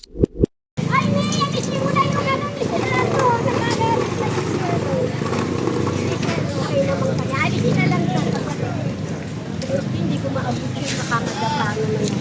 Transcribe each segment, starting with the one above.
Ay, naiyamis niyo muna yung ano ni Sir Arno. Nagagalit na si Sir Arno. Okay naman kanya. Alisin na lang siya. Hindi ko maabot yung nakakadapa naman ako.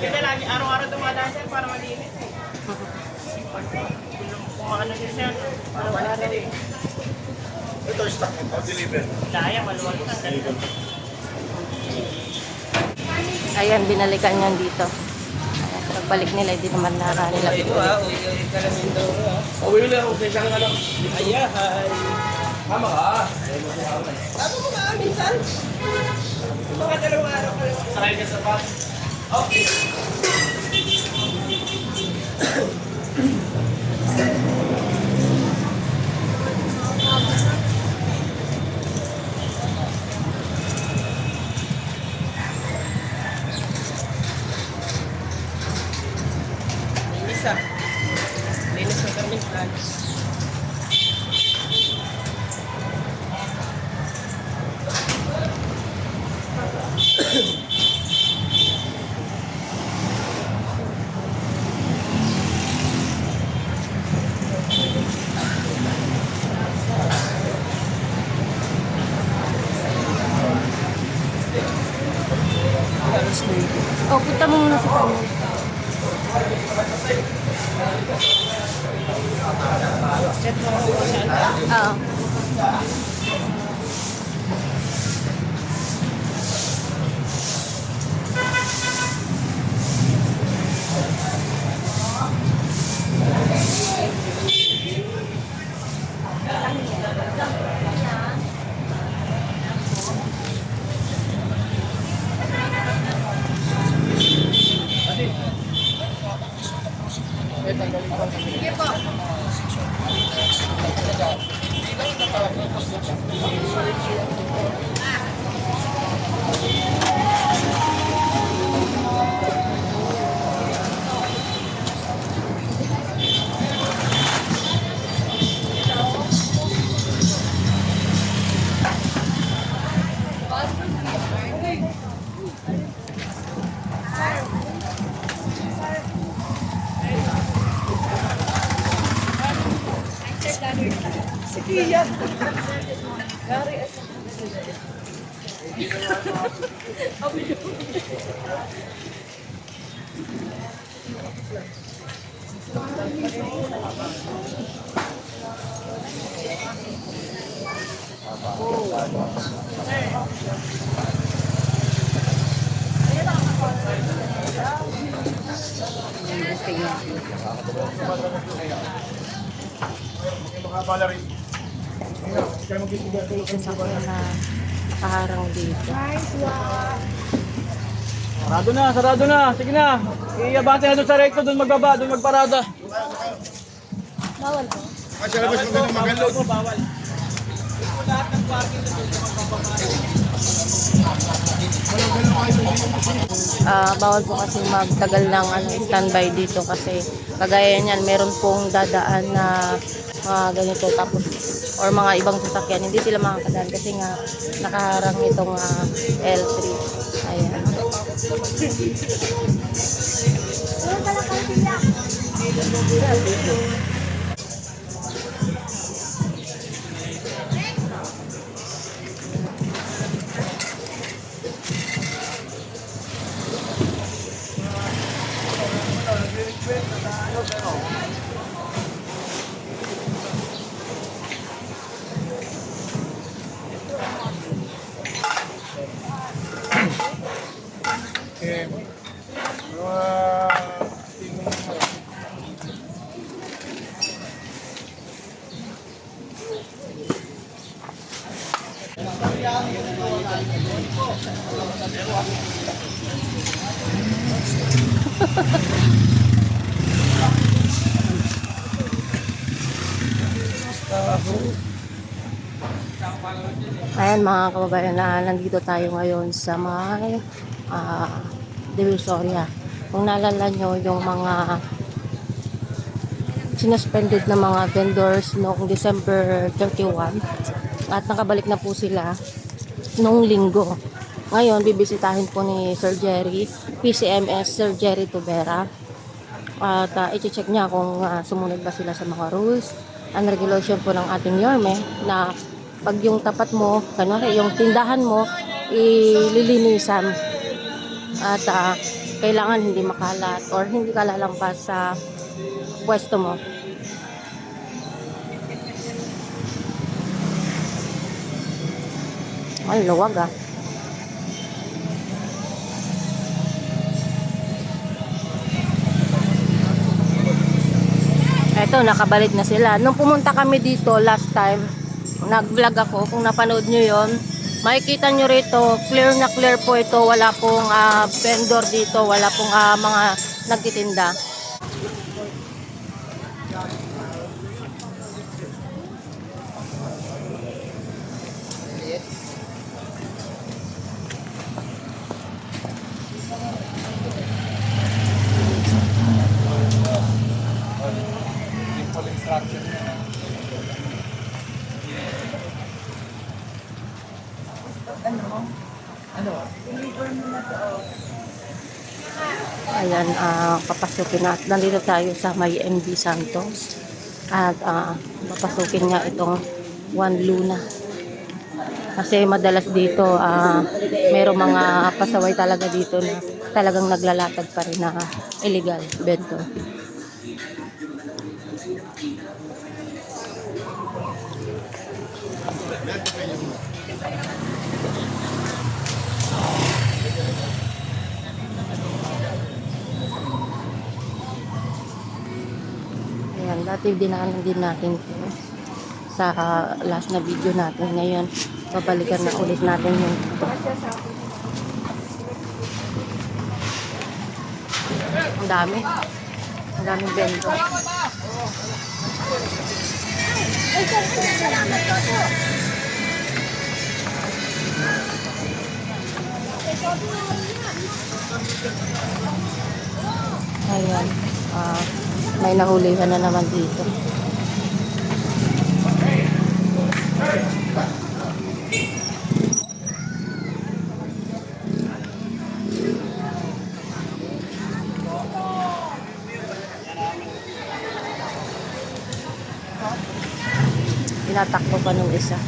Kasi lagi araw-araw dumadaan siya para malinis eh. Kumakano siya siya, araw-araw eh. Ito, stock mo, deliver. Daya, maluwag na. Ayan, binalikan yan dito. Ayan, pagbalik nila, hindi naman nila. Ito ha, uwi ka lang yung daw ha. Uwi ulit ako, kaya siyang ano. Ayahay. Tama ka. Ano mo nga, minsan? Mga dalawang araw ka lang. Sakay ka sa bus. Okay. Linis ah. Linis na kami. Linis. O, punta mo muna sa kanya. Chat mo ako siya. Oo. Sige yan. Makabala rin. Kaya mag-isipin tulog ng Isa ko na nakaharang dito. Sarado na. Sige na. Iabante na doon sa recto, doon magbaba, doon magparada. Bawal po. Kasi labas mo ganun magalod. Bawal. Bawal po kasi magtagal ng standby dito kasi kagaya niyan, meron pong dadaan na mga ganito tapos or mga ibang sasakyan, hindi sila makakadaan kasi nga nakaharang itong L3. Ayan. Okay. Ayan mga kababayan, nandito tayo ngayon sa may Divisoria. Kung naalala nyo yung mga sinuspended na mga vendors noong December 31 at nakabalik na po sila noong linggo. Ngayon, bibisitahin po ni Sir Jerry, PCMS Sir Jerry Tubera, at i-check niya kung sumunod ba sila sa mga rules and regulation po ng ating Yorme na pag yung tapat mo, kanwari yung tindahan mo, ililinisan at kailangan hindi makalat or hindi ka lalampas sa pwesto mo. Ay, luwag ah. Eto, nakabalik na sila. Nung pumunta kami dito last time, nag-vlog ako. Kung napanood nyo yon, makikita nyo rito, clear na clear po ito. Wala pong vendor dito, wala pong mga nagtitinda. Ayan, papasukin na. Nandito tayo sa may MD Santos. At papasukin nga itong One Luna. Kasi madalas dito, mayroong mga pasaway talaga dito na talagang naglalatag pa rin na illegal bento. Ayan, dati dinaanan din natin ito sa last na video natin. Ngayon, babalikan na ulit natin yung ito. Ang dami. Ang daming bento. Ayan. May nahulihan na naman dito. Tinatakbo pa nung isa.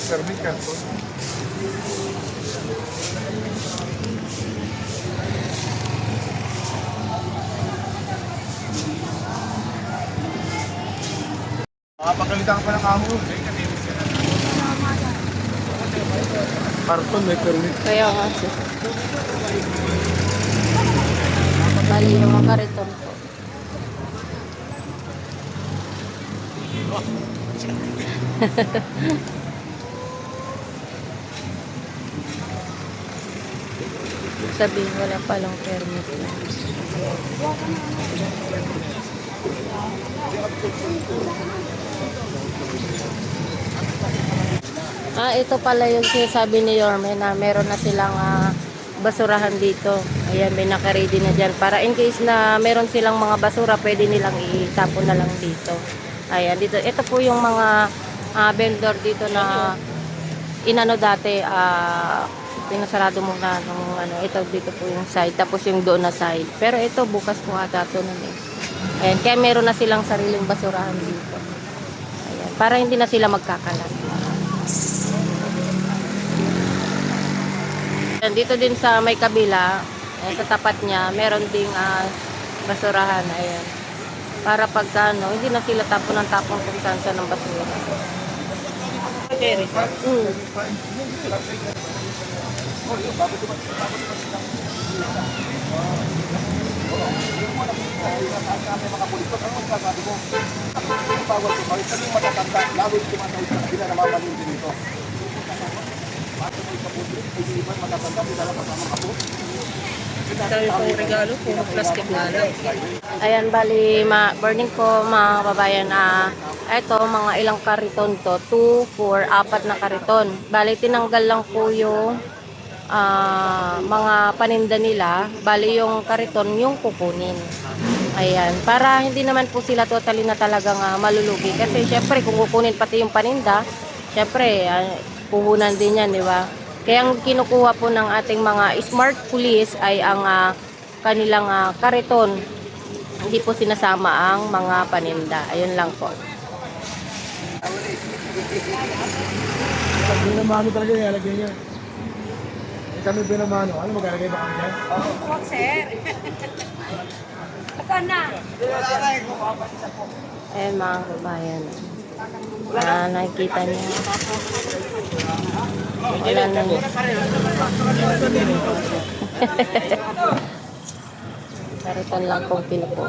Permit karton. Pagalitan pa ng amo. Karton may permit. Kaya nga siya. Bali yung mga kariton po. Sabihin wala palang permit na. Ito pala yung sinasabi ni Yorme na meron na silang basurahan dito. Ayan, may naka-ready na dyan. Para in case na meron silang mga basura, pwede nilang itapon na lang dito. Ayan, dito. Ito po yung mga vendor dito na inano dati, pinasarado muna ng ito dito po yung side, tapos yung doon na side. Pero ito, bukas po ata ito nun eh. Ayan, kaya meron na silang sariling basurahan dito. Ayan, para hindi na sila magkakalat. Dito din sa may kabila, sa tapat niya, meron ding basurahan. Ayan. Para pagka hindi na sila tapon ng tapon kung saan ng basura. Dami pong regalo, puro plastic na lang. Ayan, bali, morning po mga kababayan. Ito, mga ilang kariton to. 2, 4, 4 na kariton. Bali, tinanggal lang po yung mga paninda nila. Bali, yung kariton, yung kukunin. Ayan, para hindi naman po sila totally na talagang malulugi. Kasi syempre, kung kukunin pati yung paninda, syempre, puhunan din yan, di ba? Kaya ang kinukuha po ng ating mga smart police ay ang kanilang kariton. Hindi po sinasama ang mga paninda. Ayun lang po. Binamano talaga yung alagay niya. Kami binamano. Ano maglalagay ba kami dyan? Huwag, sir. Asan na? Ayan mga kabayan. Nakikita niyo. Wala na. Kariton lang pong pinupo.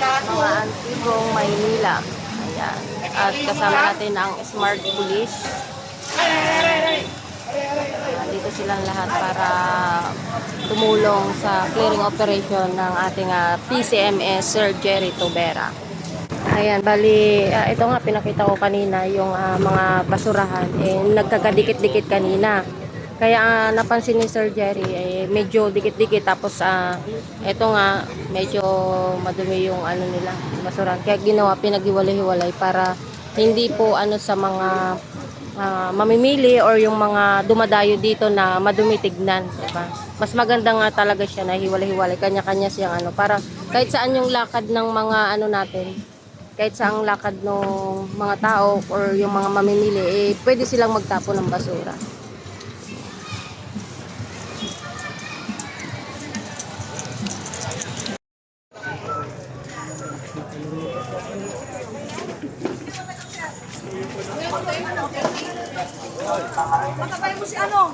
Mga Antigong Maynila. Ayan. At kasama natin ang Smart Police. Dito silang lahat para tumulong sa clearing operation ng ating PCMS Sir Jerry Tobera. Ayan, bali, ito nga pinakita ko kanina yung mga basurahan. Nagkakadikit-dikit kanina. Kaya napansin ni Sir Jerry, medyo dikit-dikit. Tapos, ito nga, medyo madumi yung ano nila, basurahan. Kaya ginawa, pinag-iwalay-hiwalay para hindi po sa mga mamimili or yung mga dumadayo dito na madumi tignan, diba? Mas maganda nga talaga siya na hiwalay-hiwalay, kanya-kanya siyang para kahit saan yung lakad ng mga natin, kahit saan ang lakad ng mga tao or yung mga mamimili, pwede silang magtapon ng basura. Makabay mo si ano?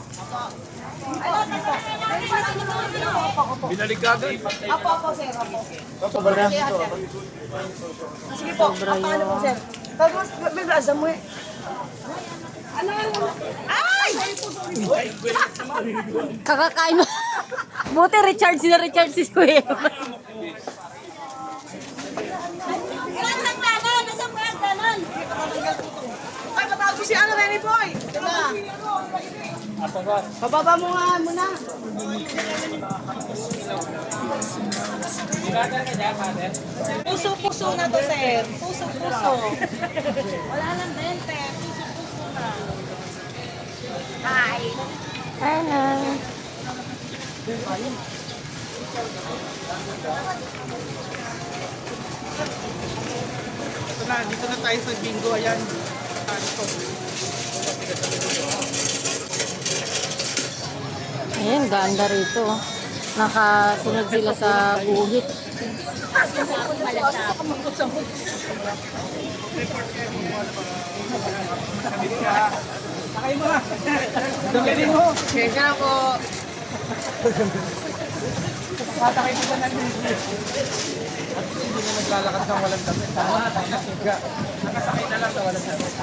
Binalik ka agad. Apo, sir. Apo. Sige po, Sobra paano po, yun. sir? Tapos, biblasan mo eh. Ano? Ay! Kakakain mo. Buti recharge si Kuya. Nasaan ganon? Nasaan ba ganon? Ay, matago si ano, Renny Boy. Diba? Bababa mo nga muna. Puso-puso na to, sir. Puso-puso. Wala lang din, sir. Puso-puso na. Hi. Hello. Ito na, dito na tayo sa bingo. Ayan. Ayan, ganda rito. Nakasunod sila sa guhit. Sakay mo na. Damirin mo. Kaya po. Patakay ko ba ng at hindi na naglalakad ng walang damit. Tama. Nakasakay na lang sa walang damit.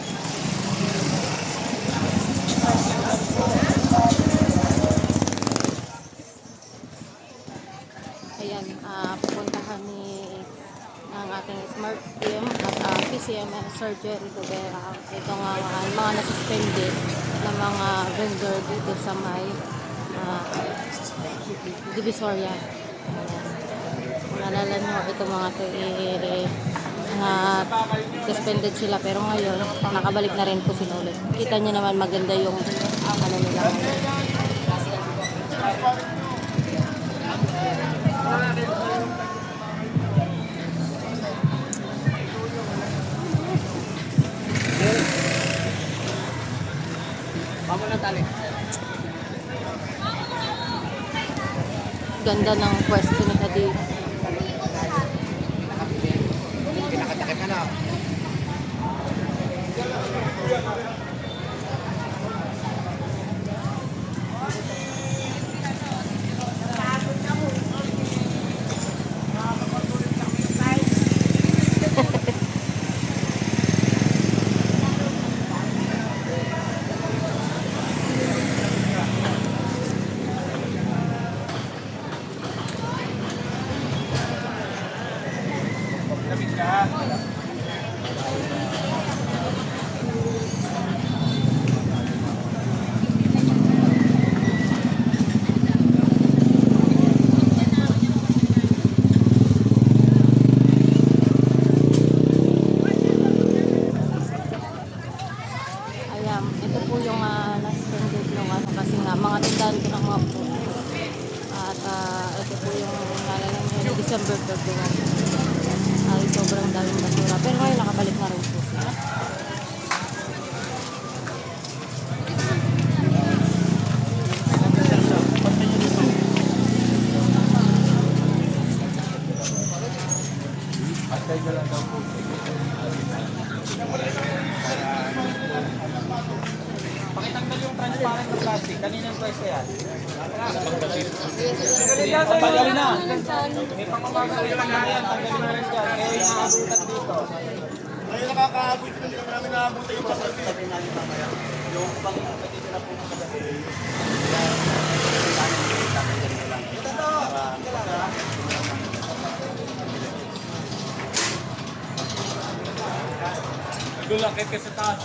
Ayan, pupuntahan ng ating smart team at PCM Sir Jerry Tobera. Ito nga mga nasuspended na mga vendor dito sa may Divisoria. Nalala nyo, ito mga suspended sila pero ngayon nakabalik na rin po sila ulit. Kita nyo naman maganda yung nila ngayon. Vamos na tali. Ganda ng pwesto nila dito. Pinakatakip na na. Pati po yung nalalang nyo December 31. Ay, sobrang daming basura. Pero ngayon nakabalik na rin po sila. Pakitanggal yung transparent na plastic. Kaninang pwesto yan? Tanggalin na. May pangmamagal na yan. Tanggalin na rin dyan. Kaya yung nakabutan dito. Ayun, nakakaabot ko dito namin nakabot yung pasal. Yung pang-petito na po ng kagabi. Gulakit ka sa taas.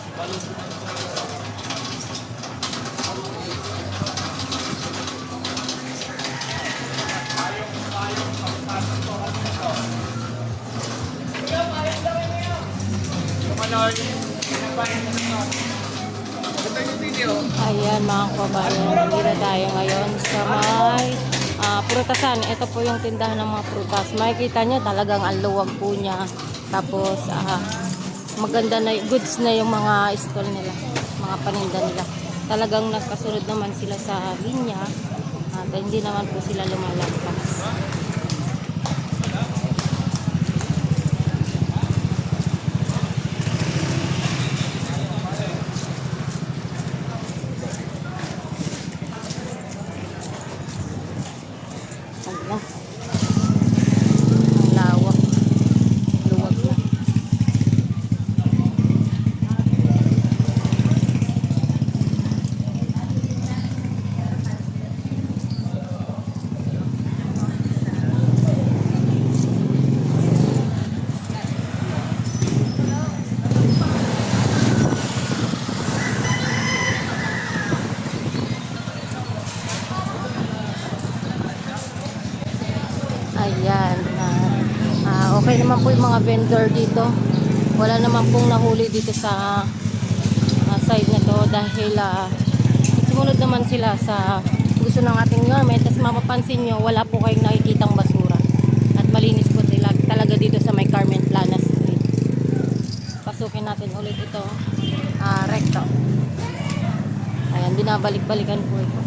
Ayan mga kabayan, nandito tayo ngayon sa may prutasan. Ito po yung tindahan ng mga prutas. Makikita nyo talagang ang luwag po niya. Tapos maganda na, goods na yung mga stall nila, mga paninda nila. Talagang nakasunod naman sila sa linya at hindi naman po sila lumalagpas. Ang lawak, luwag na. Ayan. Okay naman po yung mga vendor dito. Wala naman pong nahuli dito sa side na to dahil sumunod naman sila sa gusto ng ating government. Tapos mapapansin nyo, wala po kayong nakikitang basura. At malinis po talaga dito sa may Carmen Plana Street. Pasukin natin ulit ito. Recto. Ayan, binabalik-balikan po ito.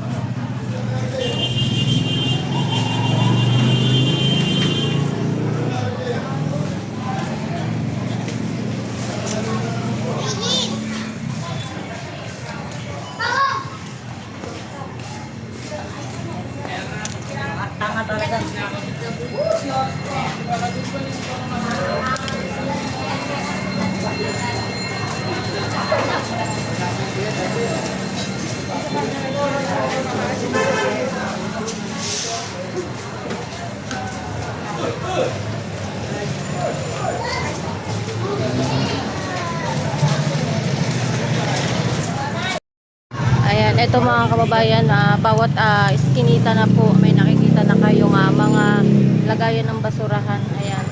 Ayan, ito mga kababayan, bawat iskinita na po may nakikita na kayong mga lagayan ng basurahan. Ayan,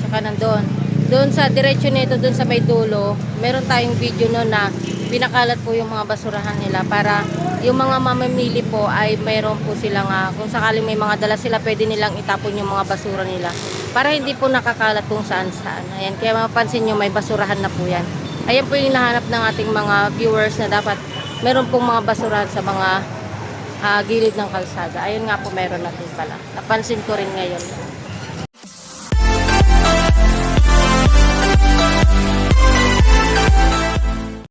saka nandun. Doon sa diretsyo nito, doon sa may dulo, meron tayong video no na pinakalat po yung mga basurahan nila para yung mga mamamili po ay meron po silang, kung sakaling may mga dala sila, pwede nilang itapon yung mga basura nila para hindi po nakakalat kung saan saan. Ayan, kaya mapapansin nyo may basurahan na po yan. Ayan po yung nahanap ng ating mga viewers na dapat meron pong mga basurahan sa mga gilid ng kalsada. Ayun nga po, meron natin pala. Napansin ko rin ngayon.